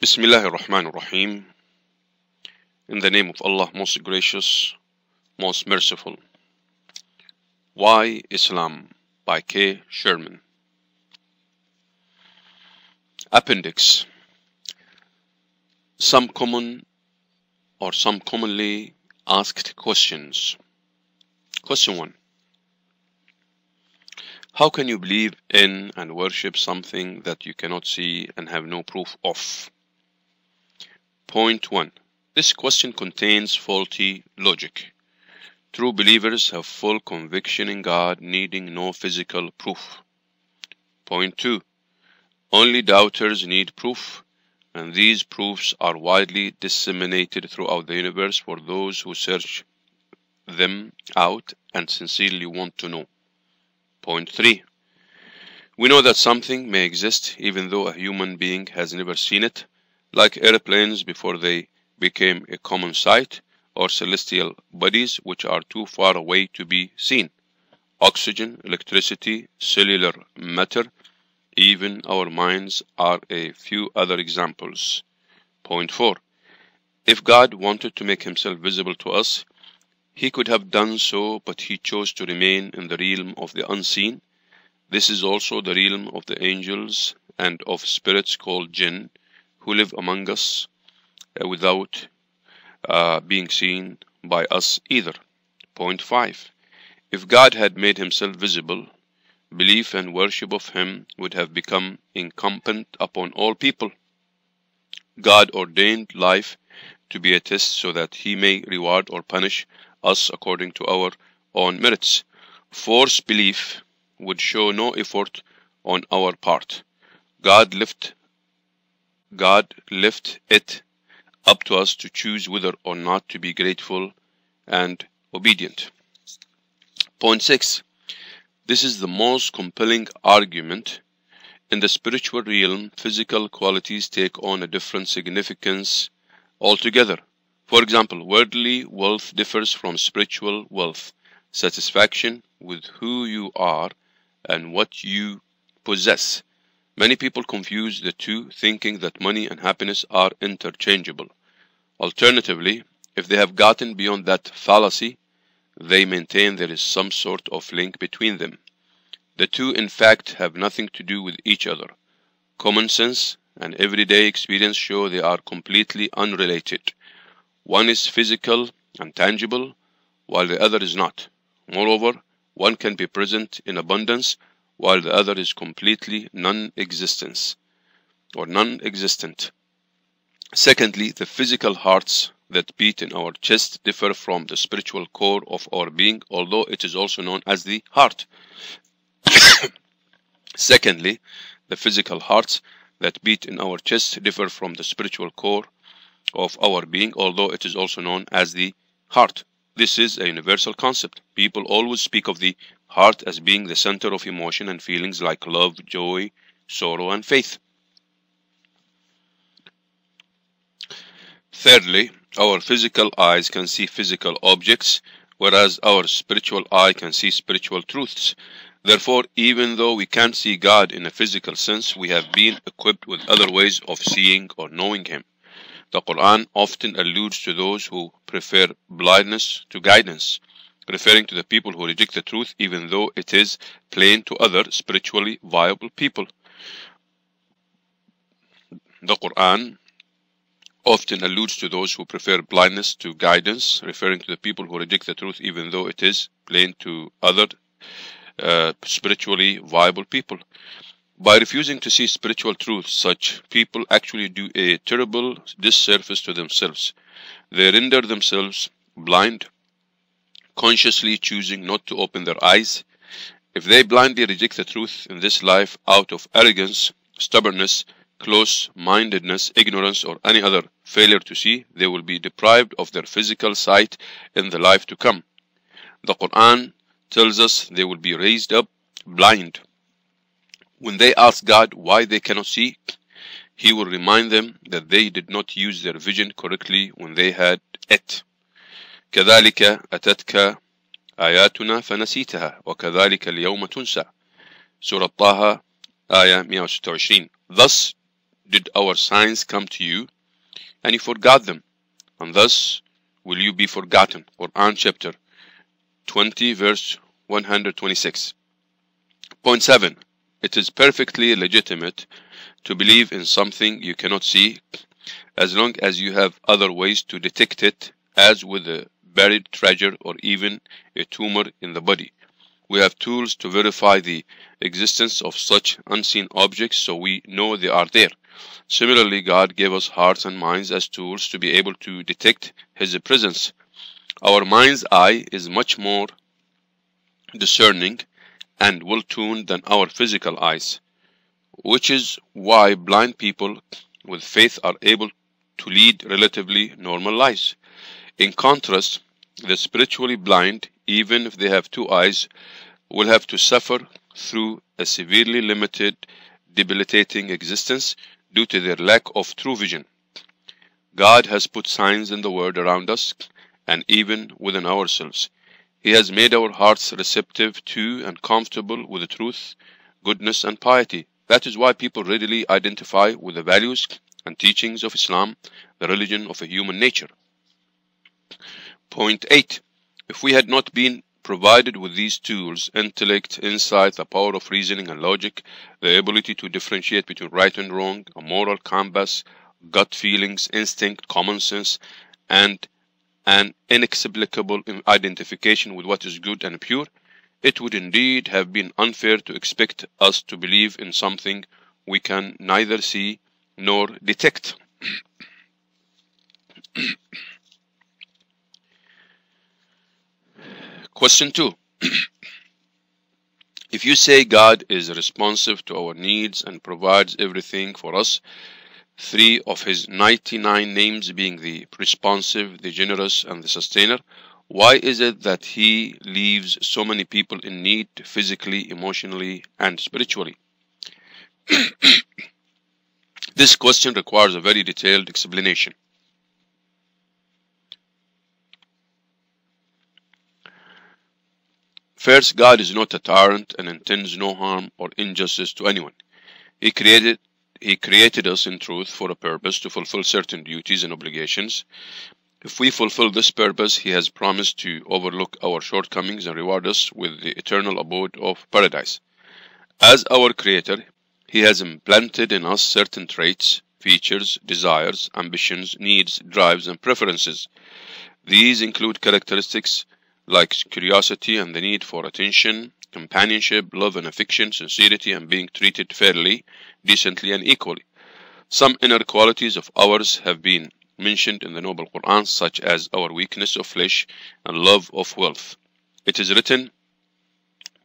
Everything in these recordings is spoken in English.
Bismillahir Rahmanir Rahim. In the name of Allah, most gracious, most merciful. Why Islam by K. Sherman. Appendix. Some commonly asked questions. Question 1. How can you believe in and worship something that you cannot see and have no proof of? Point 1. This question contains faulty logic. True believers have full conviction in God, needing no physical proof. Point 2. Only doubters need proof, and these proofs are widely disseminated throughout the universe for those who search them out and sincerely want to know. Point 3. We know that something may exist even though a human being has never seen it, like airplanes before they became a common sight, or celestial bodies which are too far away to be seen. Oxygen, electricity, cellular matter, even our minds are a few other examples. Point 4. If God wanted to make himself visible to us, he could have done so, but he chose to remain in the realm of the unseen. This is also the realm of the angels and of spirits called jinn, who live among us without being seen by us either. Point 5. If God had made himself visible, belief and worship of him would have become incumbent upon all people. God ordained life to be a test so that he may reward or punish us according to our own merits. Forced belief would show no effort on our part. God left it up to us to choose whether or not to be grateful and obedient. Point 6. This is the most compelling argument. In the spiritual realm, physical qualities take on a different significance altogether. For example, worldly wealth differs from spiritual wealth. Satisfaction with who you are and what you possess. Many people confuse the two, thinking that money and happiness are interchangeable. Alternatively, if they have gotten beyond that fallacy, they maintain there is some sort of link between them. The two, in fact, have nothing to do with each other. Common sense and everyday experience show they are completely unrelated. One is physical and tangible, while the other is not. Moreover, one can be present in abundance, while the other is completely non-existent. Secondly, the physical hearts that beat in our chest differ from the spiritual core of our being, although it is also known as the heart. Secondly, the physical hearts that beat in our chest differ from the spiritual core of our being, although it is also known as the heart. This is a universal concept. People always speak of the heart as being the center of emotion and feelings like love, joy, sorrow, and faith. Thirdly, our physical eyes can see physical objects, whereas our spiritual eye can see spiritual truths. Therefore, even though we can't see God in a physical sense, we have been equipped with other ways of seeing or knowing him. The Quran often alludes to those who prefer blindness to guidance, referring to the people who reject the truth even though it is plain to other spiritually viable people. The Quran often alludes to those who prefer blindness to guidance, referring to the people who reject the truth even though it is plain to other spiritually viable people. By refusing to see spiritual truths, such people actually do a terrible disservice to themselves. They render themselves blind, consciously choosing not to open their eyes. If they blindly reject the truth in this life out of arrogance, stubbornness, close-mindedness, ignorance, or any other failure to see, they will be deprived of their physical sight in the life to come. The Quran tells us they will be raised up blind. When they ask God why they cannot see, he will remind them that they did not use their vision correctly when they had it. كذلك أتتك آياتنا فنسيتها وكذلك اليوم تنسى. Surah Taha, Ayah 126. Thus did our signs come to you, and you forgot them, and thus will you be forgotten. Quran chapter 20 verse 126. Point 7. It is perfectly legitimate to believe in something you cannot see, as long as you have other ways to detect it, as with a buried treasure or even a tumor in the body. We have tools to verify the existence of such unseen objects, so we know they are there. Similarly, God gave us hearts and minds as tools to be able to detect His presence. Our mind's eye is much more discerning and well-tuned than our physical eyes, which is why blind people with faith are able to lead relatively normal lives. In contrast, the spiritually blind, even if they have two eyes, will have to suffer through a severely limited, debilitating existence due to their lack of true vision. God has put signs in the world around us and even within ourselves. He has made our hearts receptive to and comfortable with the truth, goodness, and piety. That is why people readily identify with the values and teachings of Islam, the religion of a human nature. Point 8. If we had not been provided with these tools, intellect, insight, the power of reasoning and logic, the ability to differentiate between right and wrong, a moral compass, gut feelings, instinct, common sense, and an inexplicable identification with what is good and pure, it would indeed have been unfair to expect us to believe in something we can neither see nor detect. Question 2. If you say God is responsive to our needs and provides everything for us, 3 of His 99 names being the responsive, the generous, and the sustainer, why is it that He leaves so many people in need physically, emotionally, and spiritually? This question requires a very detailed explanation. First, God is not a tyrant and intends no harm or injustice to anyone. He created us in truth for a purpose to fulfill certain duties and obligations. If we fulfill this purpose, He has promised to overlook our shortcomings and reward us with the eternal abode of paradise. As our Creator, He has implanted in us certain traits, features, desires, ambitions, needs, drives, and preferences. These include characteristics like curiosity and the need for attention, companionship, love and affection, sincerity, and being treated fairly, decently, and equally. Some inner qualities of ours have been mentioned in the Noble Quran, such as our weakness of flesh and love of wealth. It is written,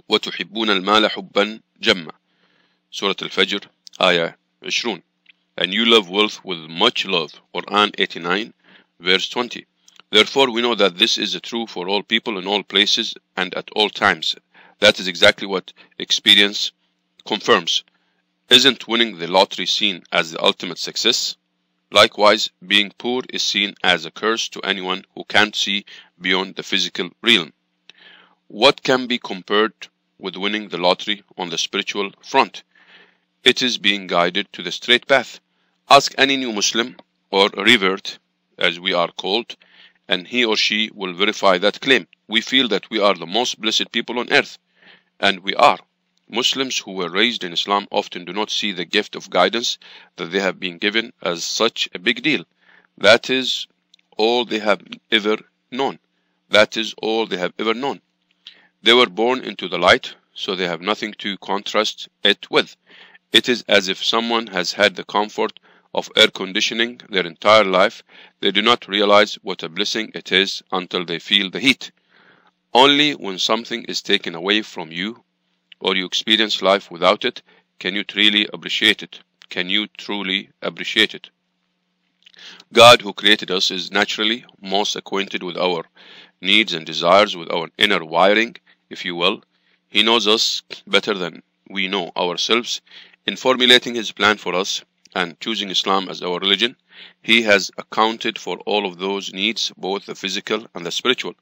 وَتُحِبُّونَ الْمَالَ حُبًّا جَمًّا, Surah Al-Fajr, Ayah 20. And you love wealth with much love, Quran 89, verse 20. Therefore, we know that this is true for all people in all places and at all times. That is exactly what experience confirms. Isn't winning the lottery seen as the ultimate success? Likewise, being poor is seen as a curse to anyone who can't see beyond the physical realm. What can be compared with winning the lottery on the spiritual front? It is being guided to the straight path. Ask any new Muslim, or revert, as we are called, and he or she will verify that claim. We feel that we are the most blessed people on earth, and we are. Muslims who were raised in Islam often do not see the gift of guidance that they have been given as such a big deal. That is all they have ever known. That is all they have ever known. They were born into the light, so they have nothing to contrast it with. It is as if someone has had the comfort of air conditioning their entire life. They do not realize what a blessing it is until they feel the heat. Only when something is taken away from you, or you experience life without it, can you truly appreciate it. Can you truly appreciate it? God, who created us, is naturally most acquainted with our needs and desires, with our inner wiring, if you will. He knows us better than we know ourselves. In formulating His plan for us and choosing Islam as our religion, He has accounted for all of those needs, both the physical and the spiritual.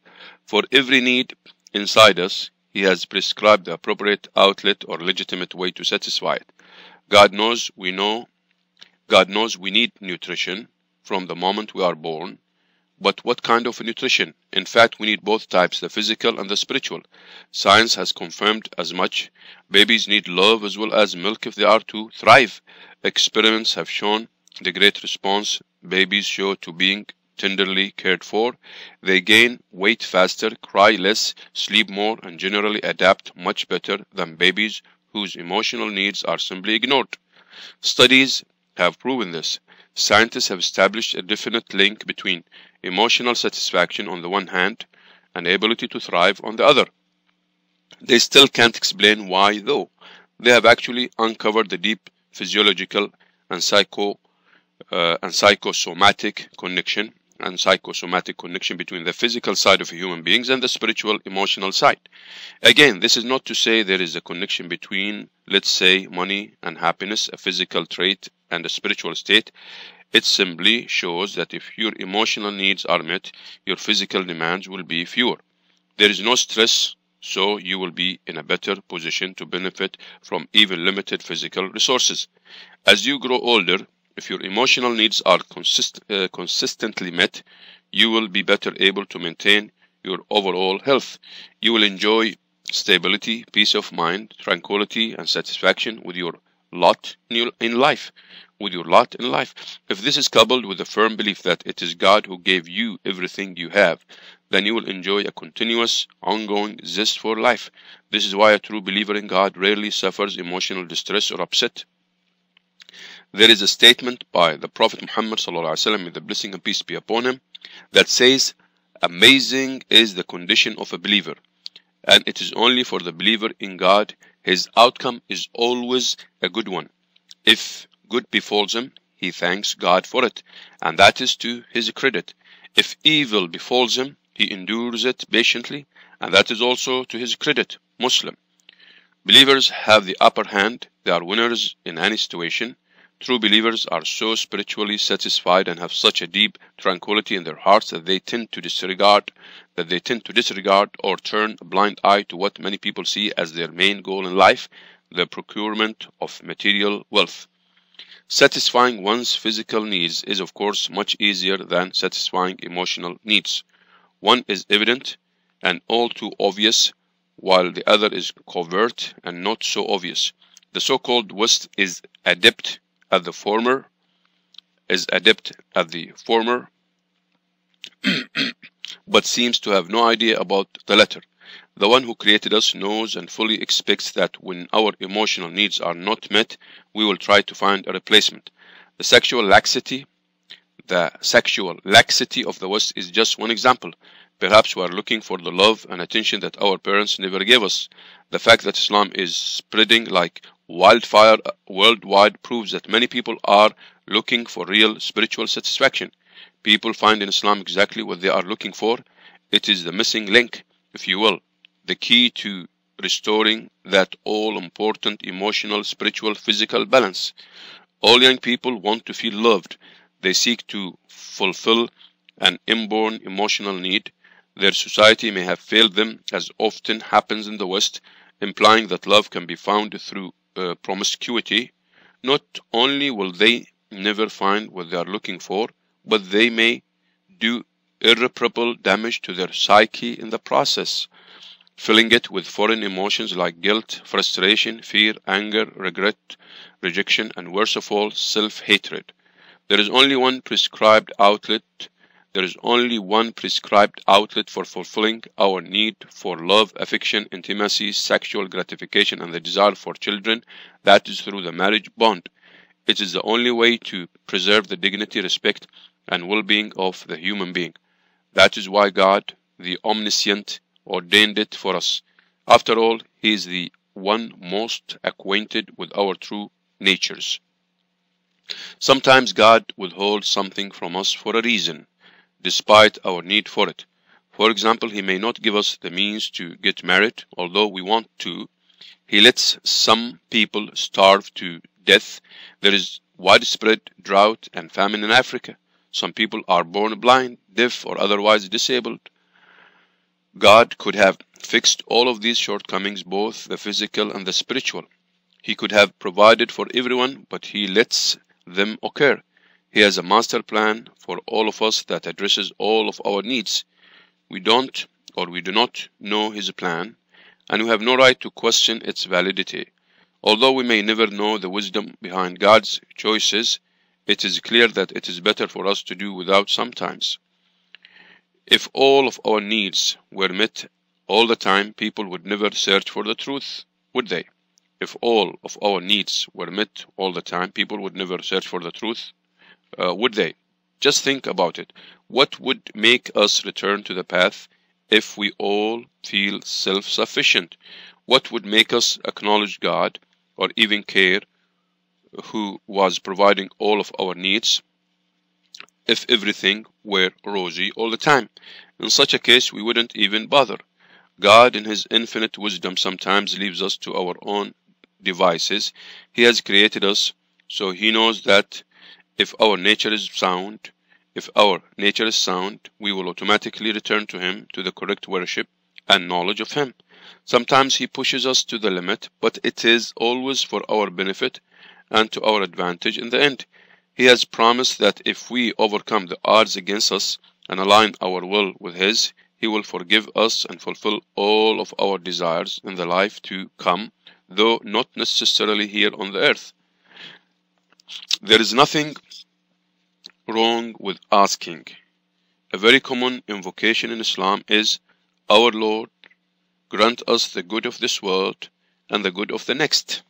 For every need inside us, He has prescribed the appropriate outlet or legitimate way to satisfy it. God knows we know God knows we need nutrition from the moment we are born. But what kind of nutrition? In fact, we need both types, the physical and the spiritual. Science has confirmed as much. Babies need love as well as milk if they are to thrive. Experiments have shown the great response babies show to being tenderly cared for. They gain weight faster, cry less, sleep more, and generally adapt much better than babies whose emotional needs are simply ignored. Studies have proven this. Scientists have established a definite link between emotional satisfaction on the one hand and ability to thrive on the other. They still can't explain why, though. They have actually uncovered the deep physiological and psychosomatic connection between the physical side of human beings and the spiritual emotional side. Again, this is not to say there is a connection between, let's say, money and happiness, a physical trait and a spiritual state. It simply shows that if your emotional needs are met, your physical demands will be fewer. There is no stress, so you will be in a better position to benefit from even limited physical resources. As you grow older, if your emotional needs are consistently met, you will be better able to maintain your overall health. You will enjoy stability, peace of mind, tranquility, and satisfaction with your lot in life. If this is coupled with a firm belief that it is God who gave you everything you have, then you will enjoy a continuous, ongoing zest for life. This is why a true believer in God rarely suffers emotional distress or upset. There is a statement by the Prophet Muhammad ﷺ, may the blessing and peace be upon him, that says, "Amazing is the condition of a believer, and it is only for the believer in God. His outcome is always a good one. If good befalls him, he thanks God for it, and that is to his credit. If evil befalls him, he endures it patiently, and that is also to his credit." Muslim. Believers have the upper hand. They are winners in any situation. True believers are so spiritually satisfied and have such a deep tranquility in their hearts that they tend to disregard or turn a blind eye to what many people see as their main goal in life, the procurement of material wealth. Satisfying one's physical needs is of course much easier than satisfying emotional needs. One is evident and all too obvious, while the other is covert and not so obvious. The so-called West is adept at the former, but seems to have no idea about the latter. The one who created us knows and fully expects that when our emotional needs are not met, we will try to find a replacement. The sexual laxity of the West is just one example. Perhaps we are looking for the love and attention that our parents never gave us. The fact that Islam is spreading like wildfire worldwide proves that many people are looking for real spiritual satisfaction. People find in Islam exactly what they are looking for. It is the missing link, if you will, the key to restoring that all-important emotional, spiritual, physical balance. All young people want to feel loved. They seek to fulfill an inborn emotional need. Their society may have failed them, as often happens in the West, implying that love can be found through promiscuity. Not only will they never find what they are looking for, but they may do irreparable damage to their psyche in the process, filling it with foreign emotions like guilt, frustration, fear, anger, regret, rejection, and worst of all, self-hatred. There is only one prescribed outlet for fulfilling our need for love, affection, intimacy, sexual gratification, and the desire for children. That is through the marriage bond. It is the only way to preserve the dignity, respect, and well-being of the human being. That is why God, the Omniscient, ordained it for us. After all, He is the one most acquainted with our true natures. Sometimes God withholds something from us for a reason, despite our need for it. For example, He may not give us the means to get married, although we want to. He lets some people starve to death. There is widespread drought and famine in Africa. Some people are born blind, deaf, or otherwise disabled. God could have fixed all of these shortcomings, both the physical and the spiritual. He could have provided for everyone, but He lets them occur. He has a master plan for all of us that addresses all of our needs. We do not know his plan, and we have no right to question its validity. Although we may never know the wisdom behind God's choices, it is clear that it is better for us to do without sometimes. If all of our needs were met all the time, people would never search for the truth, would they? If all of our needs were met all the time, people would never search for the truth, would they? Just think about it. What would make us return to the path if we all feel self-sufficient? What would make us acknowledge God or even care who was providing all of our needs if everything were rosy all the time? In such a case, we wouldn't even bother. God, in his infinite wisdom, sometimes leaves us to our own devices. He has created us, so he knows that if our nature is sound, we will automatically return to him, to the correct worship and knowledge of him. Sometimes he pushes us to the limit, but it is always for our benefit and to our advantage in the end. He has promised that if we overcome the odds against us and align our will with his, he will forgive us and fulfill all of our desires in the life to come, though not necessarily here on the earth. There is nothing wrong with asking. A very common invocation in Islam is, "Our Lord, grant us the good of this world and the good of the next."